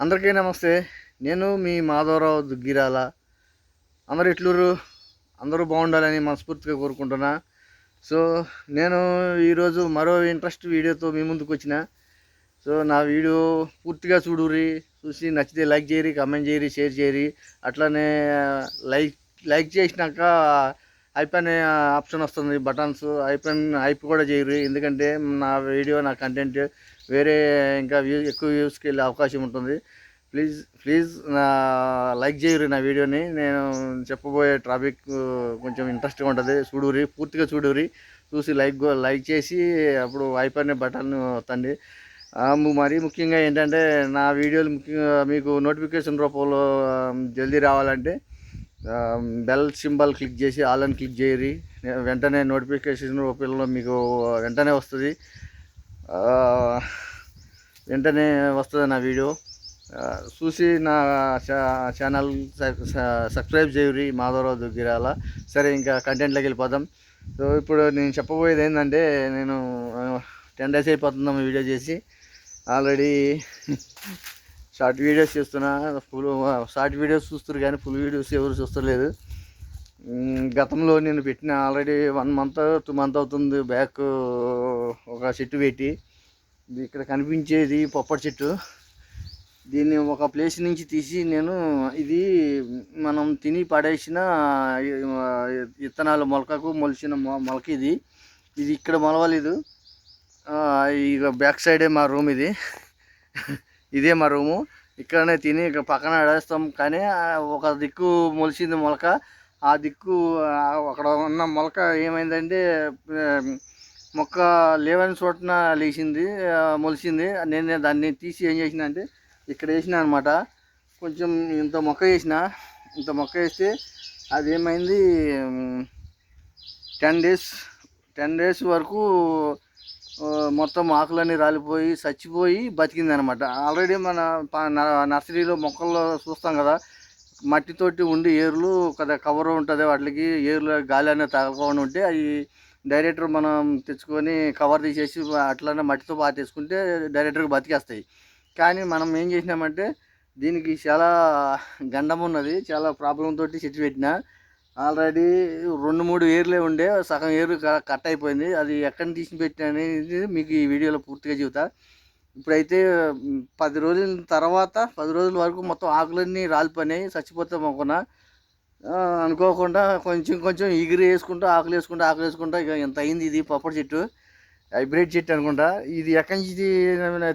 అందరికీ నమస్తే. నేను మీ మాధవరావు దుగ్గిరాల. అందరూ ఎట్లుర్రు? అందరూ బాగుండాలని మనస్ఫూర్తిగా కోరుకుంటున్నా. సో నేను ఈరోజు మరో ఇంట్రెస్ట్ వీడియోతో మీ ముందుకు వచ్చిన. సో నా వీడియో పూర్తిగా చూడుర్రి. చూసి నచ్చితే లైక్ చేయరి, కామెంట్ చేయరి, షేర్ చేయరి. అట్లానే లైక్ లైక్ చేసినాక అనే ఆప్షన్ వస్తుంది, బటన్స్ ఐప్ కూడా చేయరు. ఎందుకంటే నా వీడియో, నా కంటెంట్ వేరే ఇంకా ఎక్కువ వ్యూస్కి వెళ్ళే అవకాశం ఉంటుంది. ప్లీజ్ ప్లీజ్ నా లైక్ చేయరు నా వీడియోని. నేను చెప్పబోయే టాపిక్ కొంచెం ఇంట్రెస్ట్గా ఉంటుంది. చూడురి, పూర్తిగా చూడురి. చూసి లైక్ చేసి అప్పుడు అనే బటన్ వత్తండి. మరీ ముఖ్యంగా ఏంటంటే నా వీడియోలు ముఖ్యంగా మీకు నోటిఫికేషన్ రూపంలో జల్దీ రావాలంటే బెల్ సింబల్ క్లిక్ చేసి ఆల్ అని క్లిక్ చేయరి. వెంటనే నోటిఫికేషన్ రూపంలో మీకు వెంటనే వస్తుంది, నా వీడియో. చూసి నా ఛానల్ సబ్స్క్రైబ్ చేయరి, మాధవరావు దుగ్గిరాల. సరే, ఇంకా కంటెంట్లోకి వెళ్ళిపోదాం. సో ఇప్పుడు నేను చెప్పబోయేది ఏంటంటే, నేను 10 days అయిపోతుందాం వీడియో చేసి. ఆల్రెడీ షార్ట్ వీడియోస్ చేస్తున్నా. షార్ట్ వీడియోస్ చూస్తారు కానీ ఫుల్ వీడియోస్ ఎవరు చూస్తలేదు. గతంలో నేను పెట్టిన ఆల్రెడీ 1 month 2 months అవుతుంది బ్యాక్ ఒక చెట్టు పెట్టి. ఇక్కడ కనిపించేది పొప్పటి చెట్టు. దీన్ని ఒక ప్లేస్ నుంచి తీసి నేను, ఇది మనం తిని పడేసిన విత్తనాలు మొలిచిన మొలక ఇది. ఇక్కడ మొలవలేదు. ఇక బ్యాక్ సైడే మా రూమ్ ఇది. ఇదే మా రూము. ఇక్కడనే తిని ఇక పక్కన ఆడేస్తాం. కానీ ఒక దిక్కు మొలిచింది మొలక. ఆ దిక్కు అక్కడ ఉన్న మొలక ఏమైందంటే మొక్క లేవని చోటన మొలిచింది. నేను దాన్ని తీసి ఏం చేసిన అంటే ఇక్కడ వేసిన అనమాట. కొంచెం ఇంత మొక్క వేస్తే అది ఏమైంది, 10 days వరకు మొత్తం ఆకులన్నీ రాలిపోయి చచ్చిపోయి బతికింది అనమాట. ఆల్రెడీ మన నర్సరీలో మొక్కల్లో చూస్తాం కదా, మట్టితోటి ఉండి ఏర్లు కదా కవర్ ఉంటుంది, వాటికి ఏర్లు గాలి అనేది తగలకుండా ఉంటే అవి డైరెక్టర్ మనం తెచ్చుకొని కవర్ తీసేసి అట్లనే మట్టితో పాతేసుకుంటే డైరెక్టర్గా బతికేస్తాయి. కానీ మనం ఏం చేసినామంటే దీనికి చాలా గండం ఉన్నది, చాలా ప్రాబ్లం తోటి చెట్టు పెట్టిన. ఆల్రెడీ 2-3 ఏర్లే ఉండే, సగం ఏరు కట్ అయిపోయింది. అది ఎక్కడి నుంచి తీసి పెట్టిన అనేది మీకు ఈ వీడియోలో పూర్తిగా చెబుతా. ఇప్పుడైతే 10 రోజుల వరకు మొత్తం ఆకులన్నీ రాలిపోయినాయి, చచ్చిపోతాం అనుకున్నా. అనుకోకుండా కొంచెం ఎగిరి ఆకులు వేసుకుంటా ఇక ఎంత అయింది. ఇది పొప్పటి చెట్టు, హైబ్రిడ్ చెట్టు అనుకుంటా. ఇది ఎక్కడి నుంచి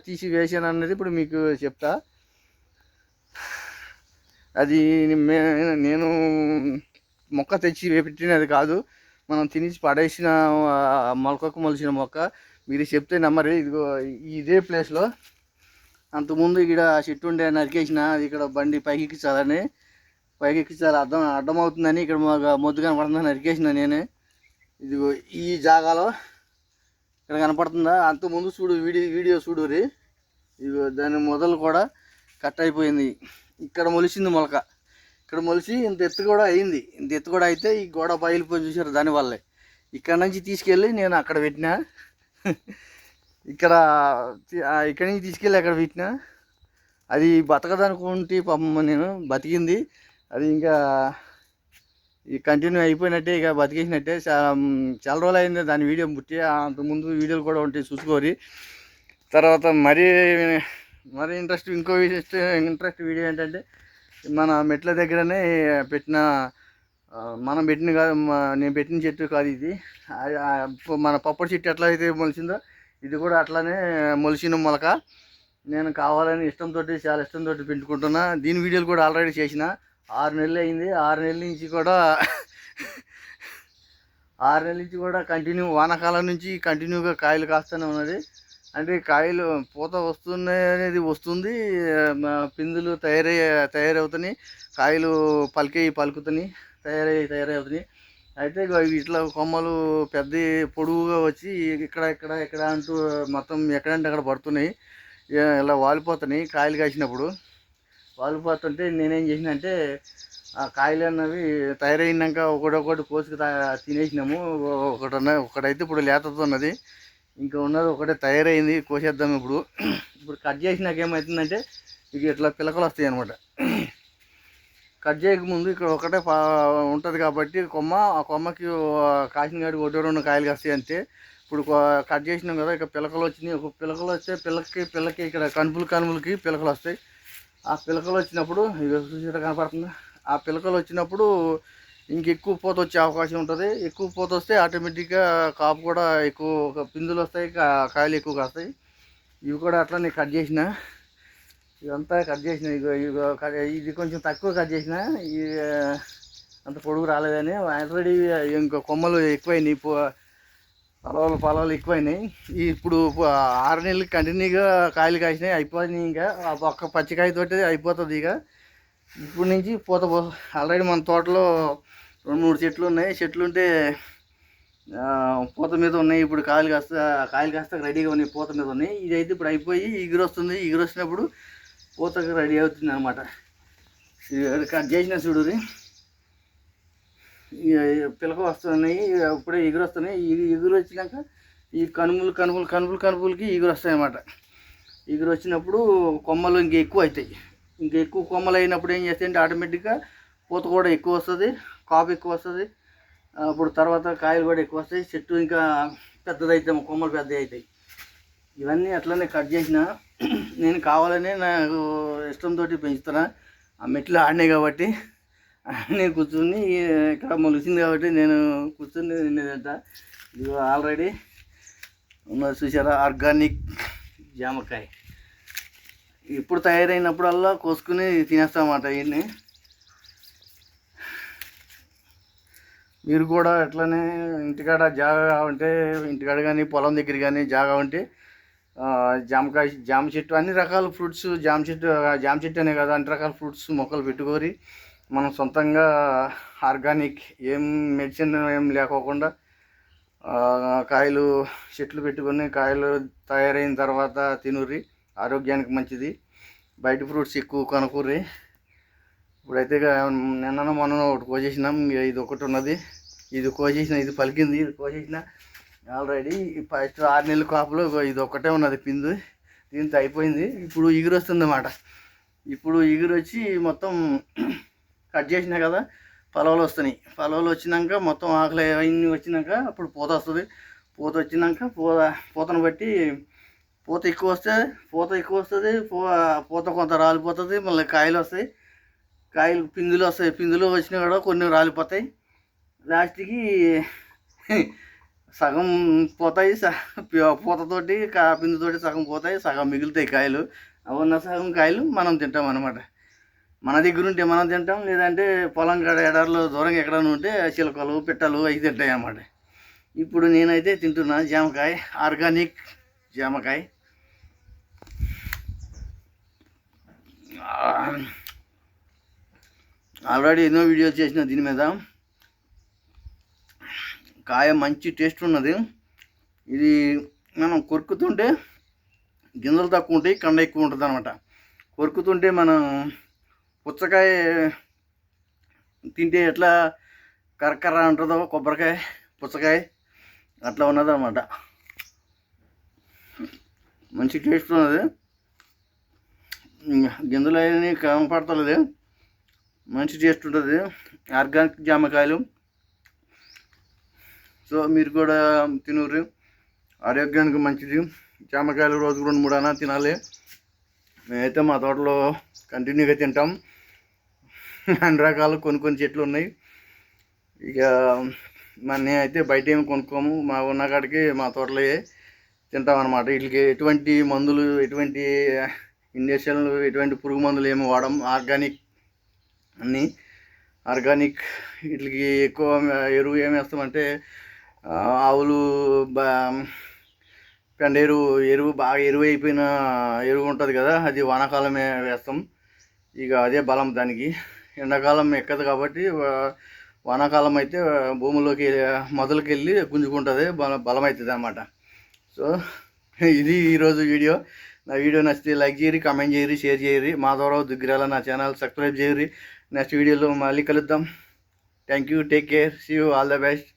తీసి వేసాను అన్నది ఇప్పుడు మీకు చెప్తా. అది నేను మొక్క తెచ్చి పెట్టినది కాదు, మనం తినేసి పడేసిన మొలిచిన మొక్క. మీరు చెప్తే నమ్మరు. ఇదిగో ఇదే ప్లేస్లో అంతకుముందు ఇక్కడ చెట్టు ఉండే నరికేసిన. అది ఇక్కడ బండి పైకి ఎక్కించాలి, అడ్డమవుతుందని ఇక్కడ మొద్దు కనపడుతుందని నరికేసిన నేనే. ఇదిగో ఈ జాగాలో ఇక్కడ కనపడుతుందా, అంతకుముందు చూడు వీడియో చూడురి. ఇదిగో దాని మొదలు కూడా కట్ అయిపోయింది. ఇక్కడ మొలిచింది మొలక. ఇక్కడ మొలిచి ఇంత ఎత్తు కూడా అయింది. ఇంత ఎత్తు కూడా అయితే ఈ గోడ పగిలిపోయి చూసారు దానివల్లే. ఇక్కడ నుంచి తీసుకెళ్ళి నేను అక్కడ పెట్టిన. ఇక్కడి నుంచి తీసుకెళ్ళి అక్కడ పెట్టిన. అది బతకదనుకుంటే పాపం నేను బతికింది. అది ఇంకా కంటిన్యూ అయిపోయినట్టే, ఇక బతికేసినట్టే. చాలా రోజులు అయింది దాని వీడియో పుట్టి. అంతకుముందు వీడియోలు కూడా ఉంటాయి, చూసుకోరి. తర్వాత మరీ ఇంట్రెస్ట్ వీడియో ఏంటంటే, మన మెట్ల దగ్గరనే పెట్టిన, నేను పెట్టిన చెట్టు కాదు ఇది. మన పప్పటి చెట్టు ఎట్లా అయితే మొలిచిందో ఇది కూడా అట్లానే మొలిచిన మొలక. నేను కావాలని చాలా ఇష్టంతో పెట్టుకుంటున్నా. దీని వీడియోలు కూడా ఆల్రెడీ చేసిన. 6 నెలలు అయింది. 6 నెలల నుంచి కూడా కంటిన్యూ, వానాకాలం నుంచి కంటిన్యూగా కాయలు కాస్తూనే ఉన్నది. అంటే కాయలు పూత వస్తుంది, పిందులు తయారవుతున్నాయి, కాయలు పలుకుతున్నాయి, తయారవుతున్నాయి. అయితే ఇట్లా కొమ్మలు పెద్ద పొడుగుగా వచ్చి ఇక్కడ అంటూ మొత్తం ఎక్కడంటే అక్కడ పడుతున్నాయి. ఇలా వాలిపోతున్నాయి. కాయలు కాసినప్పుడు వాలిపోతుంటే నేనేం చేసిన అంటే, ఆ కాయలు అన్నవి తయారైనాక ఒకటి కోసుకు తినేసినాము. ఒకటైతే ఇప్పుడు లేతతున్నది, ఇంకా ఉన్నది ఒకటే తయారైంది, కోసేద్దాం. ఇప్పుడు కట్ చేసినాక ఏమవుతుందంటే ఇక ఇట్లా పిలకలు వస్తాయి అనమాట. కట్ చేయకముందు ఇక్కడ ఒకటే ఉంటుంది కాబట్టి కొమ్మ, ఆ కొమ్మకి కాసిన కాడికి ఒకటి రెండు కాయలు కాస్తాయి అంతే. ఇప్పుడు కట్ చేసినాం కదా, ఇక పిలకలు వచ్చినాయి. ఒక పిలకలు వస్తే పిల్లకి ఇక్కడ కనుపులకి పిలకలు వస్తాయి. ఆ పిలకలు వచ్చినప్పుడు ఇక చూసేట కనపడుతుంది. ఆ పిలకలు వచ్చినప్పుడు ఇంకెక్కువ పూత వచ్చే అవకాశం ఉంటుంది. ఎక్కువ పూత వస్తే ఆటోమేటిక్గా కాపు కూడా ఎక్కువ పిందులు వస్తాయి, కాయలు ఎక్కువ కాస్తాయి. ఇవి కూడా అట్లా కట్ చేసిన, ఇదంతా కట్ చేసిన. ఇది కొంచెం తక్కువ కట్ చేసిన, అంత పొడుగు రాలేదని. ఆల్రెడీ ఇంకా కొమ్మలు ఎక్కువైనాయి, పొలాలు ఎక్కువైనాయి. ఇప్పుడు 6 నెలలు కంటిన్యూగా కాయలు కాసినాయి, అయిపోయినాయి. ఇంకా ఒక్క పచ్చికాయతోటి అయిపోతుంది. ఇక ఇప్పుడు నుంచి పూత ఆల్రెడీ మన తోటలో 2-3 చెట్లు ఉన్నాయి. చెట్లు ఉంటే పూత మీద ఉన్నాయి. ఇప్పుడు కాయలు కాస్త రెడీగా ఉన్నాయి, పూత మీద ఉన్నాయి. ఇది అయితే ఇప్పుడు అయిపోయి ఎగురు వస్తుంది. ఎగురు వచ్చినప్పుడు పూతకు రెడీ అవుతుంది అనమాట. కట్ చేసిన చూడురి, పిలక వస్తున్నాయి, ఇప్పుడే ఎగురు వస్తున్నాయి. ఎగురు వచ్చినాక ఈ కనుపులకి ఎగురు వస్తాయి అన్నమాట. ఎగురు వచ్చినప్పుడు కొమ్మలు ఇంకా ఎక్కువ అవుతాయి. ఇంకా ఎక్కువ కొమ్మలు అయినప్పుడు ఏం చేస్తాయంటే ఆటోమేటిక్గా పూత కూడా ఎక్కువ వస్తుంది, కాపు ఎక్కువ వస్తుంది. అప్పుడు తర్వాత కాయలు కూడా ఎక్కువ వస్తాయి. చెట్టు ఇంకా పెద్దదైతే కొమ్మలు పెద్దవి అవుతాయి. ఇవన్నీ అట్లనే కట్ చేసిన. నేను కావాలనే నాకు ఇష్టంతో పెంచుతున్నా. ఆ మెట్లు ఆడినాయి కాబట్టి నేను కూర్చుని ఇక్కడ మొలిసింది కాబట్టి నేను కూర్చొని తినేదంట. ఇది ఆల్రెడీ ఉన్నది చూసారా, ఆర్గానిక్ జామకాయ. ఇప్పుడు తయారైనప్పుడల్లా కోసుకుని తినేస్తామన్నమాట. ఇవన్నీ మీరు కూడా ఎట్లనే ఇంటికాడ జాగా ఉంటే, ఇంటికాడ కానీ పొలం దగ్గర కానీ జాగా ఉంటే జామ చెట్టు, అన్ని రకాల ఫ్రూట్స్, జామ చెట్టు అనే కదా, అన్ని రకాల ఫ్రూట్స్ మొక్కలు పెట్టుకొని మనం సొంతంగా ఆర్గానిక్, ఏం మెడిసిన్ ఏం లేకోకుండా కాయలు చెట్లు పెట్టుకొని కాయలు తయారైన తర్వాత తినుర్రి, ఆరోగ్యానికి మంచిది. బయట ఫ్రూట్స్ ఎక్కువ కొనుక్కుర్రి. ఇప్పుడైతే నిన్న మొన్న ఒకటి కోసేసినాం, ఇది ఒకటి ఉన్నది. ఇది కోసేసిన, ఇది పలికింది, ఇది కోసేసిన ఆల్రెడీ. ఫస్ట్ 6 నెలల కాపులో ఇది ఒక్కటే ఉన్నది పిందు, దీంతో అయిపోయింది. ఇప్పుడు ఎగురు వస్తుంది అన్నమాట. ఇప్పుడు ఎగురు వచ్చి మొత్తం కట్ చేసినా కదా, పొలాలు వస్తున్నాయి. పొలాలు వచ్చినాక మొత్తం ఆకలి అవన్నీ వచ్చినాక అప్పుడు పూత వస్తుంది. పూత వచ్చినాక పూతను బట్టి పూత ఎక్కువ వస్తుంది, పూత కొంత రాలిపోతుంది. మళ్ళీ కాయలు వస్తాయి, పిందులు వస్తాయి. పిందులు వచ్చినా కూడా కొన్ని రాలిపోతాయి. లాస్ట్కి సగం పోతాయి, పూతతోటి పిందుతోటి సగం పోతాయి, సగం మిగులుతాయి కాయలు. ఉన్న సగం కాయలు మనం తింటాం అన్నమాట. మన దగ్గర ఉంటే మనం తింటాం, లేదంటే పొలం కాడ ఎడారిలో దూరంగా ఎక్కడైనా ఉంటే చిలకలు పిట్టలు అవి తింటాయి అన్నమాట. ఇప్పుడు నేనైతే తింటున్నా జామకాయ, ఆర్గానిక్ జామకాయ. ఆల్రెడీ ఎన్నో వీడియోలు చేసిన దీని మీద. కాయ మంచి టేస్ట్ ఉన్నది. ఇది మనం కొరుకుతుంటే గింజలు తక్కువ ఉంటాయి, కండ ఎక్కువ ఉంటుంది అనమాట. కొరుకుతుంటే మనం పుచ్చకాయ తింటే ఎట్లా కరకర ఉంటుందో కొబ్బరికాయ, పుచ్చకాయ అట్లా ఉన్నది అనమాట. మంచి టేస్ట్ ఉన్నది. గింజలు అవన్నీ కనపడతలేదు, మంచి టేస్ట్ ఉంటుంది. ఆర్గానిక్ జామకాయలు. సో మీరు కూడా తినూరు, ఆరోగ్యానికి మంచిది. జామకాయలు రోజుకు 2-3 అన్నా తినాలి. మేమైతే మా తోటలో కంటిన్యూగా తింటాం. అన్ని రకాలు కొన్ని చెట్లు ఉన్నాయి. ఇక నేనైతే బయట ఏమి కొనుక్కోము, మా ఉన్న కాడికి మా తోటలో తింటాం అన్నమాట. వీటికి ఎటువంటి మందులు, ఎటువంటి ఇంజక్షన్లు, ఎటువంటి పురుగు మందులు ఏమి వాడం. ఆర్గానిక్ అన్నీ ఆర్గానిక్. వీటికి ఎక్కువ ఎరువు ఏమి వేస్తామంటే ఆవులు పెండ ఎరువు బాగా ఎరువు అయిపోయిన ఎరువు ఉంటుంది కదా, అది వానాకాలమే వేస్తాం. ఇక అదే బలం దానికి. ఎండాకాలం ఎక్కదు కాబట్టి వానాకాలం అయితే భూమిలోకి మొదలుకి వెళ్ళి గుంజుకుంటుంది, బలం అవుతుంది అన్నమాట. సో ఇది ఈరోజు వీడియో. నా వీడియో నచ్చితే లైక్ చేయరి, కామెంట్ చేయరి, షేర్ చేయరి. మాధవరావు దుగ్గిరాల నా ఛానల్ సబ్స్క్రైబ్ చేయరి. నెక్స్ట్ వీడియోలో మళ్ళీ కలుద్దాం. Thank you, take care, see you, all the best.